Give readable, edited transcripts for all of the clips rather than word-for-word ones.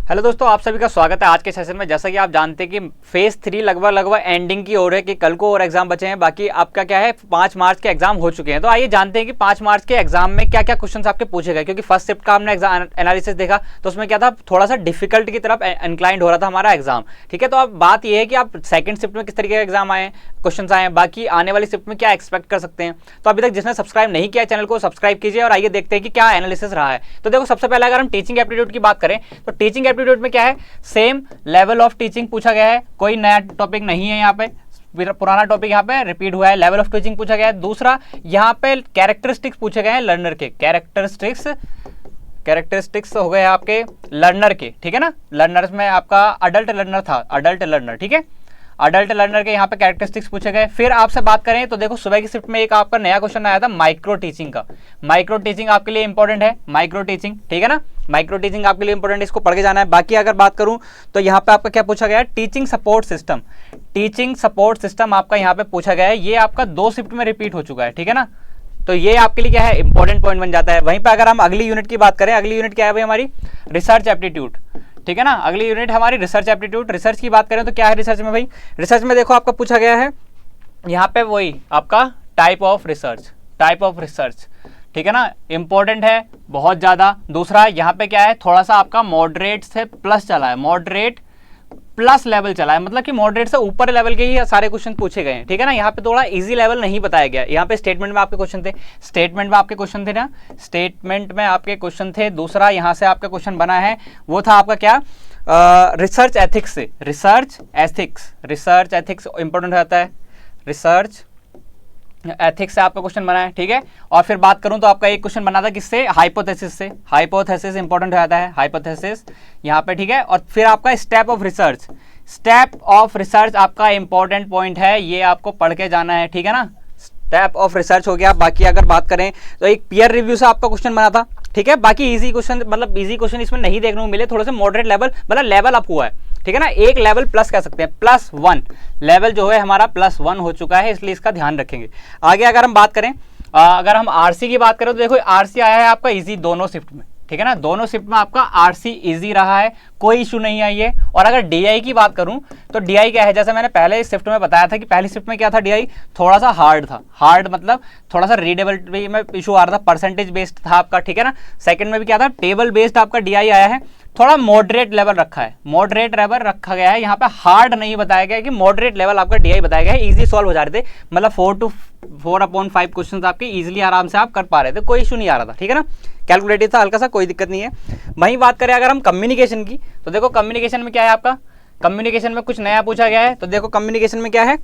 Hello दोस्तों, आप सभी का स्वागत है आज के सेशन में। जैसा कि आप जानते हैं कि फेज 3 लगभग एंडिंग की ओर है कि कल को और एग्जाम बचे हैं। बाकी आपका क्या है 5 मार्च के एग्जाम हो चुके हैं। तो आइए जानते हैं कि 5 मार्च के एग्जाम में क्या क्या क्वेश्चंस आपके पूछे गए। क्योंकि फर्स्ट शिफ्ट का हमने एग्जाम एनालिसिस देखा तो उसमें क्या था, थोड़ा सा डिफिकल्ट की तरफ इंक्लाइंड हो रहा था हमारा एग्जाम। ठीक है, तो अब बात यह है कि आप सेकंड शिफ्ट में किस तरीके का एग्जाम आए, क्वेश्चन आए, बाकी आने वाली शिफ्ट में क्या एक्सपेक्ट कर सकते हैं। तो अभी तक जिसने सब्सक्राइब नहीं किया चैनल को सब्सक्राइब कीजिए और आइए देखते हैं कि क्या एनालिसिस रहा है। तो देखो, सबसे पहले अगर हम टीचिंग एप्टीट्यूड की बात करें तो टीचिंग एप्टीट्यूड में क्या है, सेम लेवल ऑफ टीचिंग पूछा गया है। कोई नया टॉपिक नहीं है, यहाँ पे पुराना टॉपिक यहाँ पे रिपीट हुआ है। लेवल ऑफ टीचिंग पूछा गया है। दूसरा यहाँ पे कैरेक्टरिस्टिक्स पूछे गए हैं लर्नर के। कैरेक्टरिस्टिक्स हो गए आपके लर्नर के। ठीक है ना, लर्नर्स में आपका अडल्ट लर्नर था, अडल्ट लर्नर। ठीक है, अडल्ट लर्नर के यहाँ पे कैरेक्टरिस्टिक्स पूछे गए। फिर आपसे बात करें तो देखो, सुबह की शिफ्ट में एक आपका नया क्वेश्चन आया था माइक्रो टीचिंग का। माइक्रो टीचिंग आपके लिए इंपॉर्टेंट है, माइक्रो टीचिंग। ठीक है ना, माइक्रो टीचिंग आपके लिए इंपॉर्टेंट है, इसको पढ़ के जाना है। बाकी अगर बात करूं तो यहाँ पे आपका क्या पूछा गया है, teaching support system. Teaching support system आपका यहाँ पे पूछा गया है। ये आपका 2 शिफ्ट में रिपीट हो चुका है। ठीक है ना, तो ये आपके लिए क्या है, इंपॉर्टेंट पॉइंट बन जाता है। वहीं पर अगर हम अगली यूनिट की बात करें, अगली यूनिट क्या है भाई हमारी, रिसर्च एप्टीट्यूड। ठीक है ना, अगली यूनिट हमारी रिसर्च एप्टीट्यूड। रिसर्च की बात करें तो क्या है रिसर्च में भाई, रिसर्च में देखो आपका पूछा गया है यहाँ पे वही आपका type of research, type of research. ठीक है ना, इंपॉर्टेंट है बहुत ज़्यादा। दूसरा यहाँ पे क्या है, थोड़ा सा आपका मॉडरेट से प्लस चला है, मॉडरेट प्लस लेवल चला है, मतलब कि मॉडरेट से ऊपर लेवल के ही सारे क्वेश्चन पूछे गए हैं। ठीक है ना, यहाँ पे थोड़ा इजी लेवल नहीं बताया गया। यहाँ पे स्टेटमेंट में आपके क्वेश्चन थे, स्टेटमेंट में आपके क्वेश्चन थे ना, स्टेटमेंट में आपके क्वेश्चन थे। दूसरा यहाँ से आपका क्वेश्चन बना है वो था आपका क्या, रिसर्च एथिक्स से, रिसर्च एथिक्स इंपॉर्टेंट रहता है, रिसर्च एथिक्स से आपका क्वेश्चन बना है। ठीक है, और फिर बात करूं तो आपका एक क्वेश्चन बना था किससे, हाइपोथेसिस से। हाइपोथेसिस इंपॉर्टेंट रहता है, हाइपोथेसिस यहाँ पे। ठीक है, और फिर आपका step of research, step of research आपका इंपॉर्टेंट पॉइंट है, ये आपको पढ़ के जाना है। ठीक है ना, स्टेप ऑफ रिसर्च हो गया। बाकी अगर बात करें तो एक पीयर रिव्यू से आपका क्वेश्चन बना था। ठीक है, बाकी इजी क्वेश्चन, मतलब इजी क्वेश्चन इसमें नहीं देखने को मिले, थोड़े से मॉडरेट लेवल, मतलब लेवल अप हुआ है। ठीक है ना, एक लेवल प्लस कह सकते हैं, +1 लेवल जो है हमारा +1 हो चुका है, इसलिए इसका ध्यान रखेंगे। आगे अगर हम बात करें, अगर हम आरसी की बात करें तो देखो आरसी आया है आपका इजी दोनों शिफ्ट में। ठीक है ना, दोनों शिफ्ट में आपका आरसी इजी रहा है, कोई इशू नहीं आई है। और अगर डीआई की बात करूं तो डीआई क्या है, जैसे मैंने पहले शिफ्ट में बताया था कि पहली शिफ्ट में क्या था, डीआई थोड़ा सा हार्ड था। हार्ड मतलब थोड़ा सा रीडेबिलिटी में इशू आ रहा था, परसेंटेज बेस्ड था आपका। ठीक है ना, सेकंड में भी क्या था, टेबल बेस्ड आपका डीआई आया है, थोड़ा मॉडरेट लेवल रखा है, मॉडरेट लेवल रखा गया है। यहाँ पे हार्ड नहीं बताया गया कि मॉडरेट लेवल आपका डीआई बताया गया है। इजी सॉल्व हो जा रहे थे, मतलब 4/5 क्वेश्चन आपके इजीली आराम से आप कर पा रहे थे, कोई इशू नहीं आ रहा था। ठीक है ना, कैलकुलेटिव था हल्का सा, कोई दिक्कत नहीं है। वहीं बात करें अगर हम कम्युनिकेशन की तो देखो कम्युनिकेशन में क्या है आपका, कम्युनिकेशन में कुछ नया पूछा गया है। तो देखो कम्युनिकेशन में क्या है,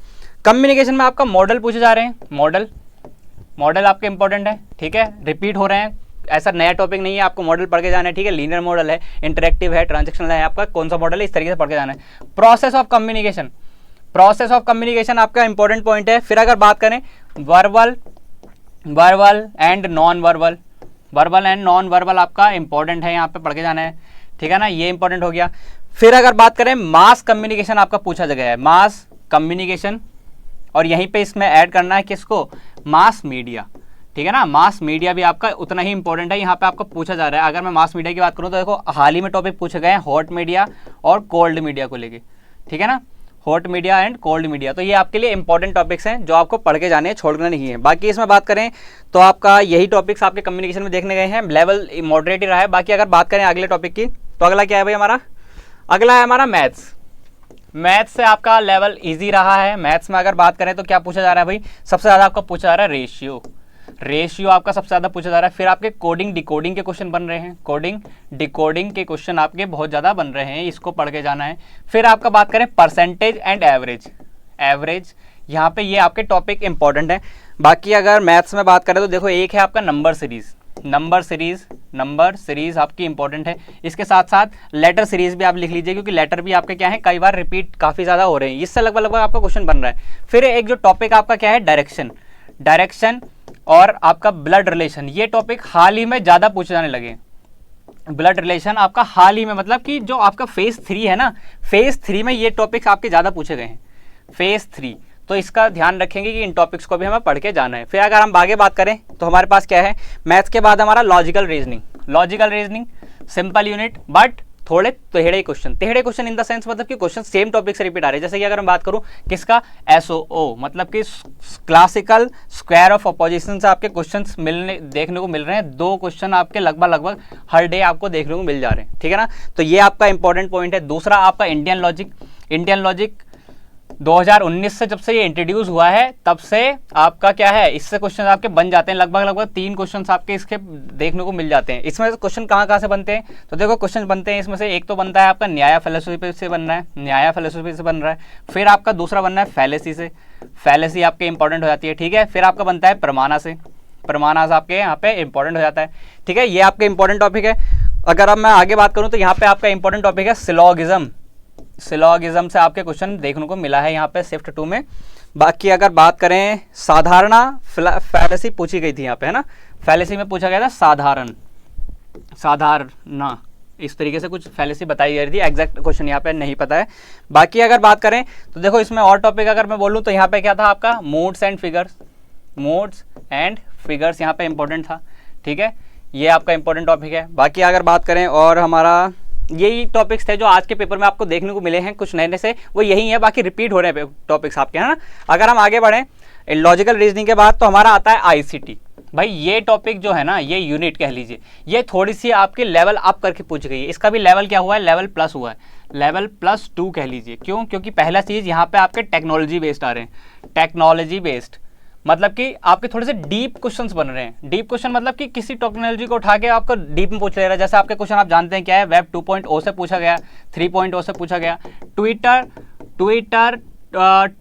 कम्युनिकेशन में आपका मॉडल पूछे जा रहे हैं, मॉडल आपके इंपॉर्टेंट है। ठीक है, रिपीट हो रहे हैं, ऐसा नया टॉपिक नहीं है, आपको मॉडल पढ़ के जाना है। ठीक है, लीनियर मॉडल है, इंटरेक्टिव है, ट्रांजेक्शनल है, आपका कौन सा मॉडल है, इस तरीके से पढ़ के जाना है। Process of communication, process of communication आपका इंपॉर्टेंट पॉइंट है। फिर अगर बात करें verbal and non verbal, verbal and non verbal आपका इंपॉर्टेंट है, यहाँ पे पढ़ के जाना है। ठीक है ना, ये इंपॉर्टेंट हो गया। फिर अगर बात करें मास कम्युनिकेशन आपका पूछा गया है, मास कम्युनिकेशन, और यहीं पे इसमें ऐड करना है किसको, मास मीडिया। ठीक है ना, मास मीडिया भी आपका उतना ही इंपॉर्टेंट है, यहाँ पे आपको पूछा जा रहा है। अगर मैं मास मीडिया की बात करूँ तो देखो हाल ही में टॉपिक पूछे गए हैं हॉट मीडिया और कोल्ड मीडिया को लेके। ठीक है ना, hot media and cold media, तो ये आपके लिए इंपॉर्टेंट टॉपिक्स हैं जो आपको पढ़ के जाने हैं, छोड़ना नहीं है। बाकी इसमें बात करें तो आपका यही टॉपिक्स आपके कम्युनिकेशन में देखने गए हैं, लेवल मॉडरेट ही रहा है। बाकी अगर बात करें अगले टॉपिक की तो अगला क्या है भाई हमारा, अगला है हमारा मैथ्स। मैथ्स से आपका लेवल ईजी रहा है। मैथ्स में अगर बात करें तो क्या पूछा जा रहा है भाई, सबसे ज़्यादा आपका पूछा जा रहा है रेशियो आपका सबसे ज़्यादा पूछा जा रहा है। फिर आपके कोडिंग डिकोडिंग के क्वेश्चन बन रहे हैं, कोडिंग डिकोडिंग के क्वेश्चन आपके बहुत ज़्यादा बन रहे हैं, इसको पढ़ के जाना है। फिर आपका बात करें परसेंटेज एंड एवरेज, यहाँ पे ये आपके टॉपिक इंपॉर्टेंट है। बाकी अगर मैथ्स में बात करें तो देखो एक है आपका नंबर सीरीज आपकी इंपॉर्टेंट है। इसके साथ साथ लेटर सीरीज भी आप लिख लीजिए, क्योंकि लेटर भी आपके क्या है कई बार रिपीट काफ़ी ज़्यादा हो रहे हैं, इससे लगभग आपका क्वेश्चन बन रहा है। फिर एक जो टॉपिक आपका क्या है, डायरेक्शन और आपका ब्लड रिलेशन, ये टॉपिक हाल ही में ज़्यादा पूछे जाने लगे। ब्लड रिलेशन आपका हाल ही में, मतलब कि जो आपका फेज 3 है ना, फेज 3 में ये टॉपिक्स आपके ज़्यादा पूछे गए हैं, फेज 3। तो इसका ध्यान रखेंगे कि इन टॉपिक्स को भी हमें पढ़ के जाना है। फिर अगर हम आगे बात करें तो हमारे पास क्या है, मैथ्स के बाद हमारा logical reasoning, simple unit but थोड़े टेढ़े क्वेश्चन इन द सेंस मतलब कि क्वेश्चन सेम टॉपिक से रिपीट आ रहे हैं। जैसे कि अगर मैं बात करूं किसका, SOO मतलब कि क्लासिकल स्क्वायर ऑफ अपोजिशन से आपके क्वेश्चंस देखने को मिल रहे हैं। 2 क्वेश्चन आपके लगभग हर डे आपको देखने को मिल जा रहे हैं, ठीक है ना। तो ये आपका इंपॉर्टेंट पॉइंट है। दूसरा आपका इंडियन लॉजिक 2019 से जब से ये इंट्रोड्यूस हुआ है तब से आपका क्या है, इससे क्वेश्चन आपके बन जाते हैं। लगभग 3 क्वेश्चन आपके इसके देखने को मिल जाते हैं। इसमें से क्वेश्चन कहाँ से बनते हैं, तो देखो क्वेश्चन बनते हैं इसमें से एक तो बनता है आपका न्याय फिलोसफी से बन रहा है, न्याय फिलोसफी से बन रहा है। फिर आपका दूसरा बनना है फैलेसी से, फैलेसी आपके इंपॉर्टेंट हो जाती है, ठीक है। फिर आपका बनता है प्रमाणा से, प्रमाणा आपके यहाँ पे इंपॉर्टेंट हो जाता है, ठीक है। ये आपके इंपॉर्टेंट टॉपिक है। अगर अब मैं आगे बात करूँ तो यहाँ पे आपका इंपॉर्टेंट टॉपिक है सिलोगिज्म से आपके क्वेश्चन देखने को मिला है यहाँ पे शिफ्ट 2 में। बाकी अगर बात करें साधारणा फैलेसी पूछी गई थी यहाँ पे, है ना, फैलेसी में पूछा गया था साधारणा, इस तरीके से कुछ फैलेसी बताई गई थी। एग्जैक्ट क्वेश्चन यहाँ पे नहीं पता है। बाकी अगर बात करें तो देखो इसमें और टॉपिक अगर मैं बोलूँ तो यहाँ पे क्या था आपका, मोड्स एंड फिगर्स यहाँ पे इंपॉर्टेंट था, ठीक है। ये आपका इंपॉर्टेंट टॉपिक है। बाकी अगर बात करें और हमारा यही टॉपिक्स थे जो आज के पेपर में आपको देखने को मिले हैं, कुछ नए से वो यही है, बाकी रिपीट हो रहे हैं टॉपिक्स आपके, है ना। अगर हम आगे बढ़ें लॉजिकल रीजनिंग के बाद तो हमारा आता है ICT। भाई ये टॉपिक जो है ना, ये यूनिट कह लीजिए, ये थोड़ी सी आपके लेवल अप करके पूछ गई है। इसका भी लेवल क्या हुआ है, लेवल प्लस हुआ है, लेवल +2 कह लीजिए। क्यों, क्योंकि पहला चीज़ यहाँ पे आपके टेक्नोलॉजी बेस्ड आ रहे हैं, टेक्नोलॉजी बेस्ड मतलब कि आपके थोड़े से डीप क्वेश्चंस बन रहे हैं। डीप क्वेश्चन मतलब कि किसी टेक्नोलॉजी को उठा के आपको डीप में पूछ ले रहा है। जैसे आपके क्वेश्चन आप जानते हैं क्या है, वेब 2.0 से पूछा गया, 3.0 से पूछा गया, ट्विटर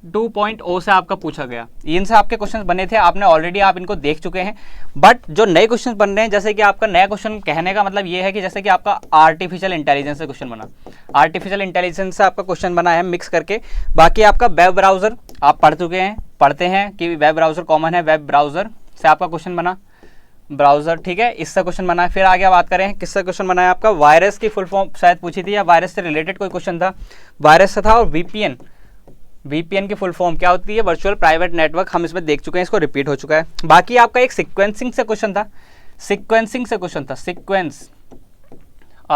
2.0 से आपका पूछा गया। इनसे आपके क्वेश्चंस बने थे, आपने ऑलरेडी आप इनको देख चुके हैं। बट जो नए क्वेश्चंस बन रहे हैं, जैसे कि आपका नया क्वेश्चन कहने का मतलब ये है कि जैसे कि आपका आर्टिफिशियल इंटेलिजेंस से क्वेश्चन बना, आर्टिफिशियल इंटेलिजेंस से आपका क्वेश्चन बना है मिक्स करके। बाकी आपका वेब ब्राउजर आप पढ़ते हैं कि वेब ब्राउजर कॉमन है, वेब ब्राउजर से आपका क्वेश्चन बना, ब्राउजर, ठीक है, इससे क्वेश्चन बना है। फिर आगे बात करें किससे क्वेश्चन बना है, आपका वायरस की फुल फॉर्म शायद पूछी थी, या वायरस से रिलेटेड कोई क्वेश्चन था, वायरस से था। और VPN की फुल फॉर्म क्या होती है, वर्चुअल प्राइवेट नेटवर्क, हम इसमें देख चुके हैं, इसको रिपीट हो चुका है। बाकी आपका एक सीक्वेंसिंग से क्वेश्चन था, सीक्वेंस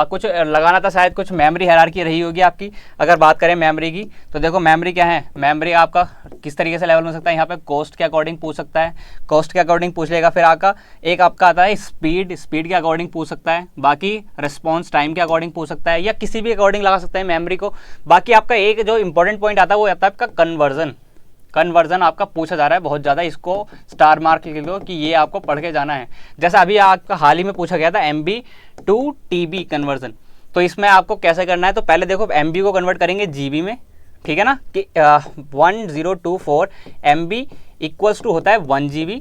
कुछ लगाना था शायद, कुछ मेमोरी हायरार्की रही होगी आपकी। अगर बात करें मेमोरी की तो देखो मेमोरी क्या है, मेमोरी आपका किस तरीके से लेवल में सकता है, यहाँ पे कॉस्ट के अकॉर्डिंग पूछ सकता है, कॉस्ट के अकॉर्डिंग पूछ लेगा। फिर एक आपका आता है स्पीड के अकॉर्डिंग पूछ सकता है। बाकी रिस्पॉन्स टाइम के अकॉर्डिंग पूछ सकता है, या किसी भी अकॉर्डिंग लगा सकता है मेमोरी को। बाकी आपका एक जो इंपॉर्टेंट पॉइंट आता है वो आता है आपका कन्वर्जन आपका पूछा जा रहा है बहुत ज़्यादा। इसको स्टार मार्क लिख लो कि ये आपको पढ़ के जाना है। जैसा अभी आपका हाल ही में पूछा गया था MB to TB कन्वर्जन, तो इसमें आपको कैसे करना है, तो पहले देखो MB को कन्वर्ट करेंगे GB में, ठीक है ना, कि 1024 MB इक्वल्स टू होता है 1 GB,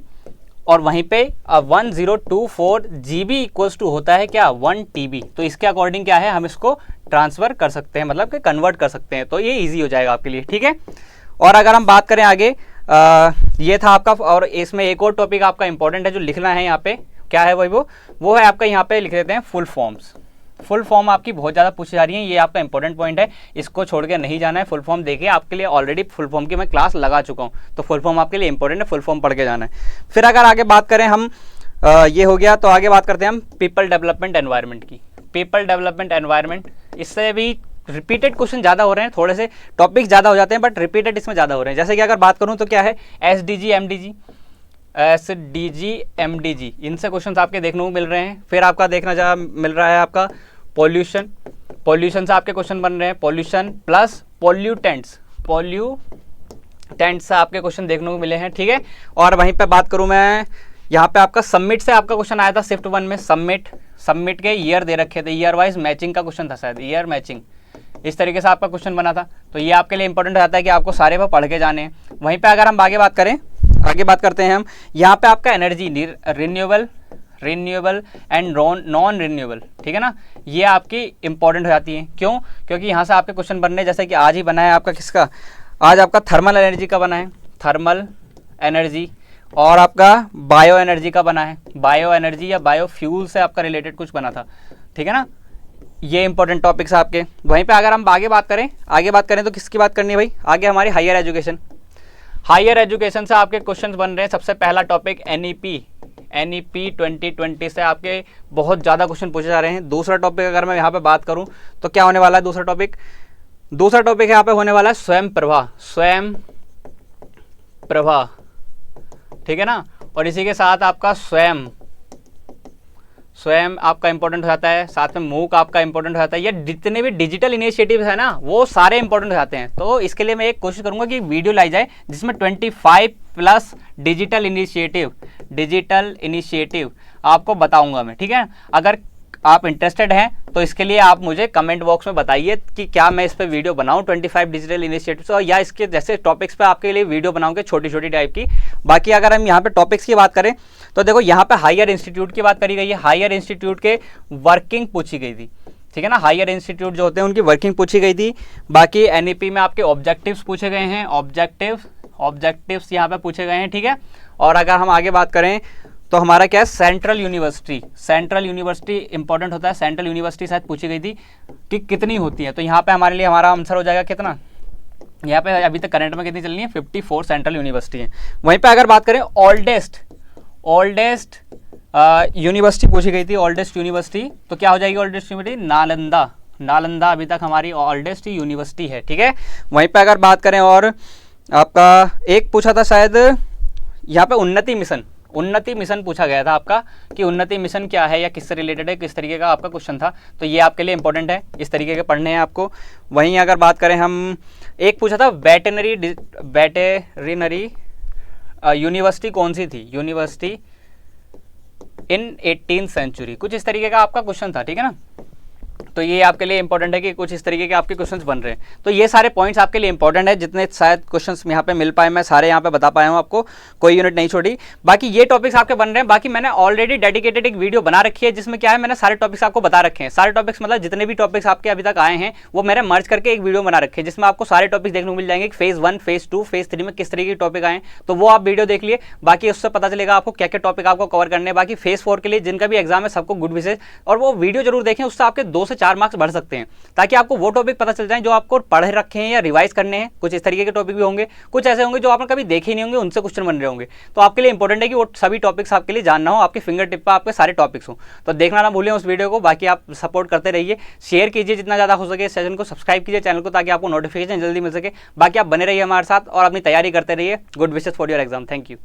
और वहीं पे 1024 GB इक्वल्स टू होता है क्या, 1 TB। तो इसके अकॉर्डिंग क्या है, हम इसको ट्रांसफ़र कर सकते हैं, मतलब कि कन्वर्ट कर सकते हैं। तो ये ईजी हो जाएगा आपके लिए, ठीक है। और अगर हम बात करें आगे, ये था आपका, और इसमें एक और टॉपिक आपका इंपॉर्टेंट है जो लिखना है यहाँ पे, क्या है वो है आपका, यहाँ पे लिख देते हैं फुल फॉर्म आपकी बहुत ज़्यादा पूछी जा रही है। ये आपका इंपॉर्टेंट पॉइंट है, इसको छोड़ के नहीं जाना है। फुल फॉर्म देखिए, आपके लिए ऑलरेडी फुल फॉर्म की मैं क्लास लगा चुका हूँ, तो फुल फॉर्म आपके लिए इंपॉर्टेंट है, फुल फॉर्म पढ़ के जाना है। फिर अगर आगे बात करें हम, ये हो गया, तो आगे बात करते हैं हम पीपल डेवलपमेंट एनवायरनमेंट की। पीपल डेवलपमेंट एनवायरनमेंट, इससे भी रिपीटेड क्वेश्चन ज़्यादा हो रहे हैं, थोड़े से टॉपिक ज़्यादा हो जाते हैं, बट रिपीटेड इसमें ज़्यादा हो रहे हैं। जैसे कि अगर बात करूँ तो क्या है, SDG MDG, इनसे क्वेश्चन आपके देखने को मिल रहे हैं। फिर आपका मिल रहा है आपका पॉल्यूशन से आपके क्वेश्चन बन रहे हैं, पॉल्यूशन प्लस पोल्यूटेंट्स से आपके क्वेश्चन देखने को मिले हैं, ठीक है। और वहीं पे बात करूँ मैं, यहाँ पे आपका सबमिट से आपका क्वेश्चन आया था शिफ्ट 1 में। सबमिट के ईयर दे रखे थे, ईयर वाइज मैचिंग का क्वेश्चन था शायद, ईयर मैचिंग, इस तरीके से आपका क्वेश्चन बना था। तो ये आपके लिए इंपॉर्टेंट हो जाता है कि आपको सारे पर पढ़ के जाने हैं। वहीं पे अगर हम आगे बात करते हैं हम, यहाँ पे आपका energy renewable and non renewable, ठीक है ना, ये आपकी इंपॉर्टेंट हो जाती है। क्यों, क्योंकि यहाँ से आपके क्वेश्चन बनने, जैसे कि आज ही बना है आपका किसका, आज आपका थर्मल एनर्जी का बना है, थर्मल एनर्जी, और आपका बायो एनर्जी का बना है, बायो एनर्जी या बायोफ्यूल से आपका रिलेटेड कुछ बना था, ठीक है ना। ये इंपॉर्टेंट टॉपिक्स आपके। वहीं पे अगर हम आगे बात करें तो किसकी बात करनी है भाई, आगे हमारी हायर एजुकेशन से आपके क्वेश्चंस बन रहे हैं। सबसे पहला टॉपिक NEP 2020 से आपके बहुत ज़्यादा क्वेश्चन पूछे जा रहे हैं। दूसरा टॉपिक अगर मैं यहाँ पे बात करूँ तो क्या होने वाला है दूसरा टॉपिक यहाँ पे होने वाला है स्वयं प्रभा, ठीक है ना। और इसी के साथ आपका स्वयं आपका इंपॉर्टेंट हो जाता है, साथ में मूक आपका इंपॉर्टेंट हो जाता है। ये जितने भी डिजिटल इनिशिएटिव है ना वो सारे इंपॉर्टेंट हो जाते हैं। तो इसके लिए मैं एक कोशिश करूंगा कि वीडियो लाई जाए जिसमें 25 प्लस डिजिटल इनिशिएटिव आपको बताऊंगा मैं, ठीक है। अगर आप इंटरेस्टेड हैं तो इसके लिए आप मुझे कमेंट बॉक्स में बताइए कि क्या मैं इस पे वीडियो बनाऊं 25 डिजिटल इनिशिएटिव्स, और या इसके जैसे टॉपिक्स पे आपके लिए वीडियो बनाऊंगे छोटी छोटी टाइप की। बाकी अगर हम यहाँ पे टॉपिक्स की बात करें तो देखो यहाँ पे हायर इंस्टीट्यूट की बात करी गई है। हायर इंस्टीट्यूट के वर्किंग पूछी गई थी, ठीक है ना। हायर इंस्टीट्यूट जो होते हैं उनकी वर्किंग पूछी गई थी। बाकी NEP में आपके ऑब्जेक्टिव्स पूछे गए हैं, ऑब्जेक्टिव्स यहाँ पे पूछे गए हैं, ठीक है। और अगर हम आगे बात करें तो हमारा क्या है, सेंट्रल यूनिवर्सिटी इंपॉर्टेंट होता है। सेंट्रल यूनिवर्सिटी शायद पूछी गई थी कि कितनी होती है, तो यहाँ पे हमारे लिए हमारा आंसर हो जाएगा कितना। यहाँ पे अभी तक करंट में कितनी चल रही है, 54 सेंट्रल यूनिवर्सिटी है। वहीं पे अगर बात करें ओल्डेस्ट यूनिवर्सिटी पूछी गई थी, ओल्डेस्ट यूनिवर्सिटी, तो क्या हो जाएगी ओल्डेस्ट यूनिवर्सिटी, नालंदा अभी तक हमारी ओल्डेस्ट यूनिवर्सिटी है, ठीक है। वहीं पे अगर बात करें और आपका एक पूछा था शायद यहाँ पे उन्नति मिशन पूछा गया था आपका कि उन्नति मिशन क्या है या किससे रिलेटेड है, किस तरीके का आपका क्वेश्चन था। तो ये आपके लिए इंपॉर्टेंट है, इस तरीके के पढ़ने हैं आपको। वहीं अगर बात करें हम, एक पूछा था वेटेरिनरी यूनिवर्सिटी कौन सी थी, यूनिवर्सिटी इन 18th सेंचुरी, कुछ इस तरीके का आपका क्वेश्चन था, ठीक है ना। तो ये आपके लिए इंपॉर्टेंट है कि कुछ इस तरीके के आपके क्वेश्चंस बन रहे हैं। तो ये सारे पॉइंट्स आपके लिए इंपॉर्टेंट है, जितने शायद क्वेश्चंस यहाँ पे मिल पाए मैं सारे यहाँ पे बता पाया हूँ आपको, कोई यूनिट नहीं छोड़ी। बाकी ये टॉपिक्स आपके बन रहे हैं। बाकी मैंने ऑलरेडी डेडिकेटेड एक वीडियो बना रखी है जिसमें क्या है, मैंने सारे टॉपिक्स आपको बता रखे हैं। सारे टॉपिक्स मतलब जितने भी टॉपिक्स आपके अभी तक आए हैं वो मैंने मर्ज करके एक वीडियो बना रखे हैं जिसमें आपको सारे टॉपिक्स देखने को मिल जाएंगे, फेज 1, फेज 2, फेज 3 में किस तरीके के टॉपिक आए, तो वो आप वीडियो देख लिए। बाकी उससे पता चलेगा आपको क्या क्या टॉपिक आपको कवर करने हैं। बाकी फेज 4 के लिए जिनका भी एग्जाम है सबको गुड विशेष, और वो वीडियो जरूर देखें, उससे आपके 2 से 4 मार्क्स बढ़ सकते हैं, ताकि आपको वो टॉपिक पता चल जाए जो आपको पढ़ रखे हैं या रिवाइज करने हैं। कुछ इस तरीके के टॉपिक भी होंगे, कुछ ऐसे होंगे जो आपने कभी देखे नहीं होंगे, उनसे क्वेश्चन बन रहे होंगे। तो आपके लिए इंपॉर्टेंट है कि वो सभी टॉपिक्स आपके लिए जानना हो, आपके फिंगर टिप पर आपके सारे टॉपिक्स हो। तो देखना ना भूलें उस वीडियो को। बाकी आप सपोर्ट करते रहिए, शेयर कीजिए जितना ज़्यादा हो सके, सेशन को सब्सक्राइब कीजिए चैनल को, ताकि आपको नोटिफिकेशन जल्दी मिल सके। बाकी आप बने रहिए हमारे साथ और अपनी तैयारी करते रहिए। Good wishes for your exam. Thank you.